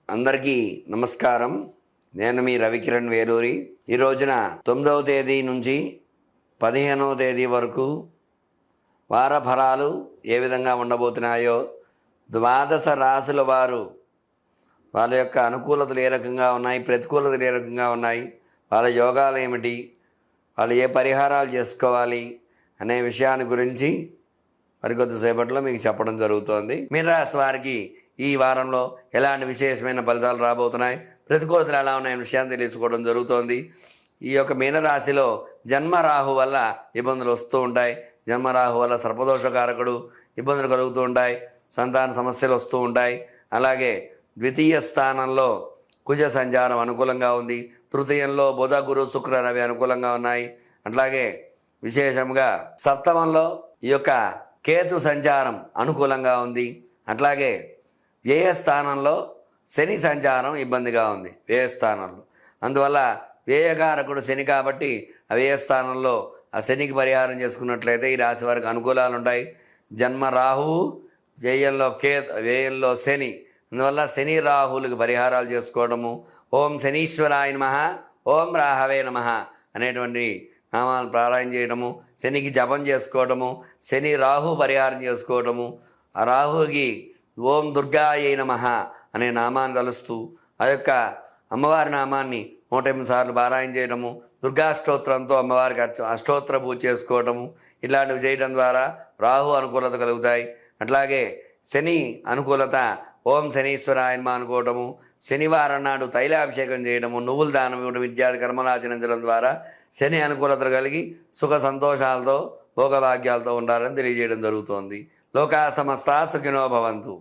అందరికీ నమస్కారం. నేను మీ రవికిరణ్ వేలూరి. ఈ రోజున 9వ తేదీ నుంచి 15వ తేదీ వరకు వార ఫలాలు ఏ విధంగా ఉండబోతున్నాయో, ద్వాదశ రాశుల వారు వాళ్ళ యొక్క అనుకూలతలు ఏ రకంగా ఉన్నాయి, ప్రతికూలతలు ఏ రకంగా ఉన్నాయి, వాళ్ళ యోగాలు ఏమిటి, వాళ్ళు ఏ పరిహారాలు చేసుకోవాలి అనే విషయాన్ని గురించి మరికొద్దిసేపట్లో మీకు చెప్పడం జరుగుతోంది. మీనరాశి వారికి ఈ వారంలో ఎలాంటి విశేషమైన ఫలితాలు రాబోతున్నాయి, ప్రతికూలతలు ఎలా ఉన్నాయనే విషయాన్ని తెలుసుకోవడం జరుగుతోంది. ఈ యొక్క మీనరాశిలో జన్మరాహు వల్ల ఇబ్బందులు వస్తూ ఉంటాయి. జన్మరాహు వల్ల సర్పదోషకారకుడు ఇబ్బందులు కలుగుతూ ఉంటాయి. సంతాన సమస్యలు వస్తూ ఉంటాయి. అలాగే ద్వితీయ స్థానంలో కుజ సంచారం అనుకూలంగా ఉంది. తృతీయంలో బుధ గురు శుక్ర రవి అనుకూలంగా ఉన్నాయి. అట్లాగే విశేషంగా సప్తమంలో ఈ యొక్క కేతు సంచారం అనుకూలంగా ఉంది. అట్లాగే వ్యయస్థానంలో శని సంచారం ఇబ్బందిగా ఉంది. వ్యయస్థానంలో అందువల్ల వ్యయకారకుడు శని కాబట్టి ఆ వ్యయస్థానంలో ఆ శనికి పరిహారం చేసుకున్నట్లయితే ఈ రాశి వారికి అనుకూలాలు ఉంటాయి. జన్మ రాహువు, వ్యయంలో శని, అందువల్ల శని రాహువులకు పరిహారాలు చేసుకోవడము, ఓం శనీశ్వరాయ నమః, ఓం రాహవే నమః అనేటువంటి నామాలు ప్రారంభం చేయడము, శనికి జపం చేసుకోవడము, శని రాహు పరిహారం చేసుకోవడము, ఆ రాహుకి ఓం దుర్గాయై నమః అనే నామాన్ని తలుస్తూ ఆ యొక్క అమ్మవారి నామాన్ని 108 సార్లు పారాయణ చేయడము, దుర్గాష్టోత్రంతో అమ్మవారికి అష్టోత్తర పూజ చేసుకోవడము, ఇలాంటివి చేయడం ద్వారా రాహు అనుకూలత కలుగుతాయి. అట్లాగే శని అనుకూలత ఓం శనీశ్వరాయ నమః అనుకోవడము, శనివారం నాడు తైలాభిషేకం చేయడము, నువ్వులు దానం ఇవ్వడం ఇత్యాది కర్మలు ఆచరించడం ద్వారా శని అనుకూలత కలిగి సుఖ సంతోషాలతో భోగభాగ్యాలతో ఉండాలని తెలియజేయడం జరుగుతోంది. లోకా సమస్తా సుఖినో భవంతు.